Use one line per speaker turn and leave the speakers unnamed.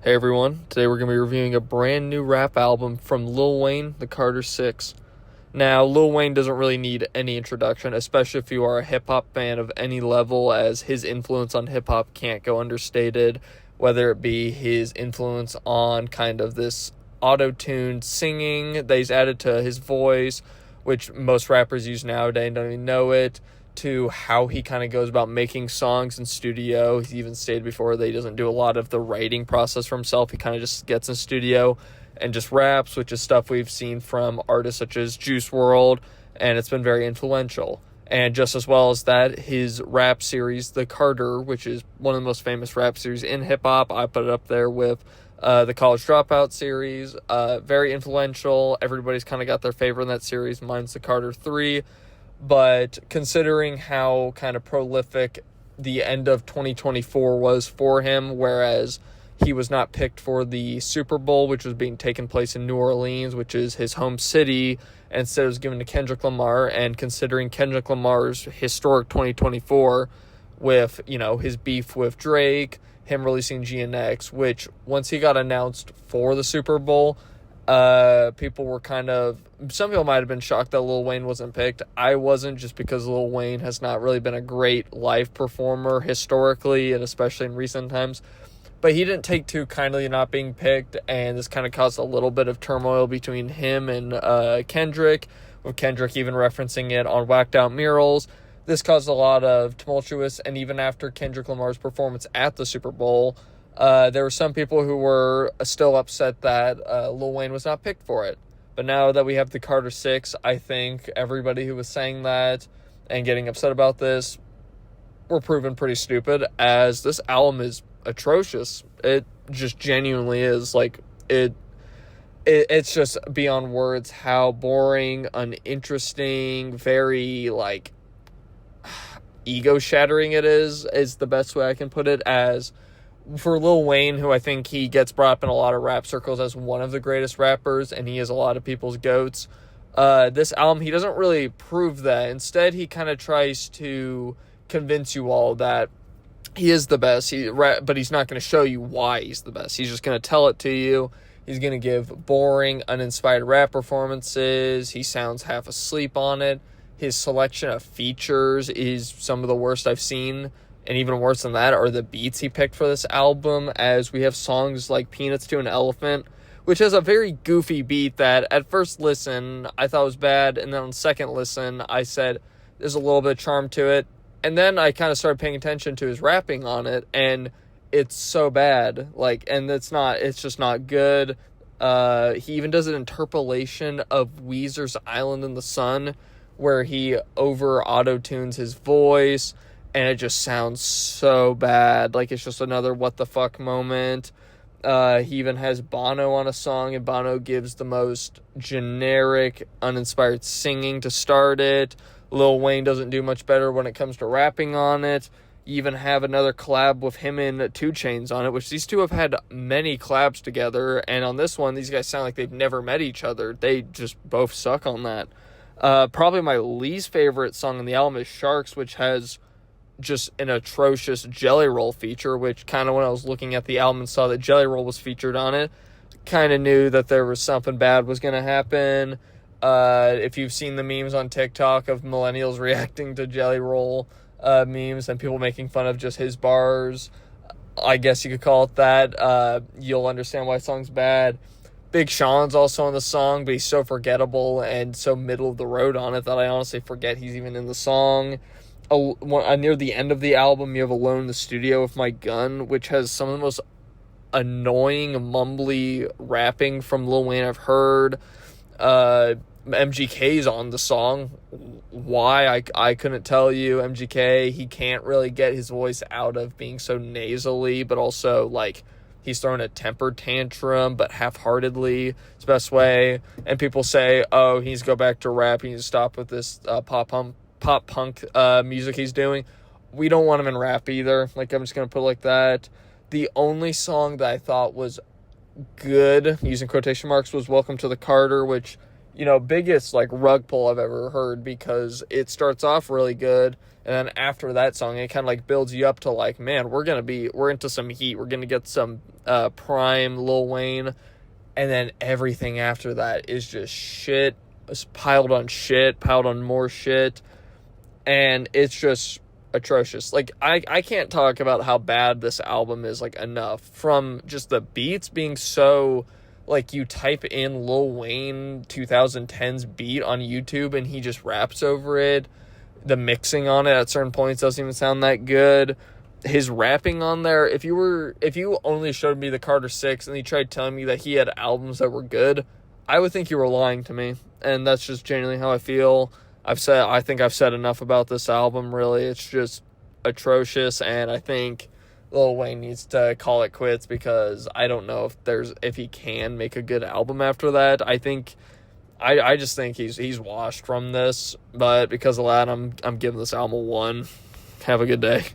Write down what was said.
Hey everyone, today we're going to be reviewing a brand new rap album from Lil Wayne, The Carter 6. Now, Lil Wayne doesn't really need any introduction, especially if you are a hip-hop fan of any level, as his influence on hip-hop can't go understated, whether it be his influence on kind of this auto-tuned singing that he's added to his voice, which most rappers use nowadays and don't even know it, to how he kind of goes about making songs in studio. He even stated before that he doesn't do a lot of the writing process for himself. He kind of just gets in studio and just raps, which is stuff we've seen from artists such as Juice WRLD, and it's been very influential. And just as well as that, his rap series, The Carter, which is one of the most famous rap series in hip-hop. I put it up there with the College Dropout series. Very influential. Everybody's kind of got their favorite in that series. Mine's The Carter 3. But considering how kind of prolific the end of 2024 was for him, whereas he was not picked for the Super Bowl, which was being taken place in New Orleans, which is his home city, and instead it was given to Kendrick Lamar, and considering Kendrick Lamar's historic 2024 with, his beef with Drake, him releasing GNX, which once he got announced for the Super Bowl, people were some people might have been shocked that Lil Wayne wasn't picked. I wasn't, just because Lil Wayne has not really been a great live performer historically, and especially in recent times. But he didn't take too kindly not being picked, and this kind of caused a little bit of turmoil between him and Kendrick, with Kendrick even referencing it on Whacked Out Murals. This caused a lot of tumultuous, and even after Kendrick Lamar's performance at the Super Bowl, there were some people who were still upset that Lil Wayne was not picked for it. But now that we have the Carter 6, I think everybody who was saying that and getting upset about this were proven pretty stupid, as this album is atrocious. It just genuinely is. It's just beyond words how boring, uninteresting, very, ego-shattering it is the best way I can put it, as for Lil Wayne, who I think he gets brought up in a lot of rap circles as one of the greatest rappers, and he is a lot of people's goats. This album, he doesn't really prove that. Instead, he kind of tries to convince you all that he is the best, but he's not going to show you why he's the best. He's just going to tell it to you. He's going to give boring, uninspired rap performances. He sounds half asleep on it. His selection of features is some of the worst I've seen. And even worse than that are the beats he picked for this album, as we have songs like Peanuts to an Elephant, which has a very goofy beat that at first listen I thought was bad, and then on second listen I said there's a little bit of charm to it. And then I kind of started paying attention to his rapping on it, and it's so bad. It's just not good. He even does an interpolation of Weezer's Island in the Sun, where he over auto-tunes his voice, and it just sounds so bad. It's just another what the fuck moment. He even has Bono on a song, and Bono gives the most generic, uninspired singing to start it. Lil Wayne doesn't do much better when it comes to rapping on it. You even have another collab with him and 2 Chainz on it, which these two have had many collabs together, and on this one, these guys sound like they've never met each other. They just both suck on that. Probably my least favorite song on the album is Sharks, which has just an atrocious Jelly Roll feature, which kind of when I was looking at the album and saw that Jelly Roll was featured on it, kind of knew that there was something bad was going to happen. If you've seen the memes on TikTok of millennials reacting to Jelly Roll memes and people making fun of just his bars, I guess you could call it that, you'll understand why the song's bad. Big Sean's also on the song, but he's so forgettable and so middle of the road on it that I honestly forget he's even in the song. Near the end of the album, you have Alone in the Studio with My Gun, which has some of the most annoying, mumbly rapping from Lil Wayne I've heard. MGK's on the song. Why? I couldn't tell you. MGK, he can't really get his voice out of being so nasally, but also, he's throwing a temper tantrum, but half-heartedly. It's the best way. And people say, oh, he needs to go back to rap. He needs to stop with this pop punk music he's doing. We don't want him in rap either. I'm just going to put it like that. The only song that I thought was good, using quotation marks, was Welcome to the Carter, which biggest like rug pull I've ever heard, because it starts off really good, and then after that song it kind of like builds you up to like, man, we're into some heat, we're gonna get some prime Lil Wayne, and then everything after that is just shit. It's piled on more shit, and it's just atrocious. Like, I can't talk about how bad this album is like enough, from just the beats being so, like, you type in Lil Wayne 2010s beat on YouTube and he just raps over it. The mixing on it at certain points doesn't even sound that good. His rapping on there, if you only showed me the Carter 6 and you tried telling me that he had albums that were good, I would think you were lying to me. And that's just genuinely how I feel. I think I've said enough about this album, really. It's just atrocious, and I think Lil Wayne needs to call it quits, because I don't know if he can make a good album after that. I just think he's washed from this, but because of that, I'm giving this album a 1. Have a good day.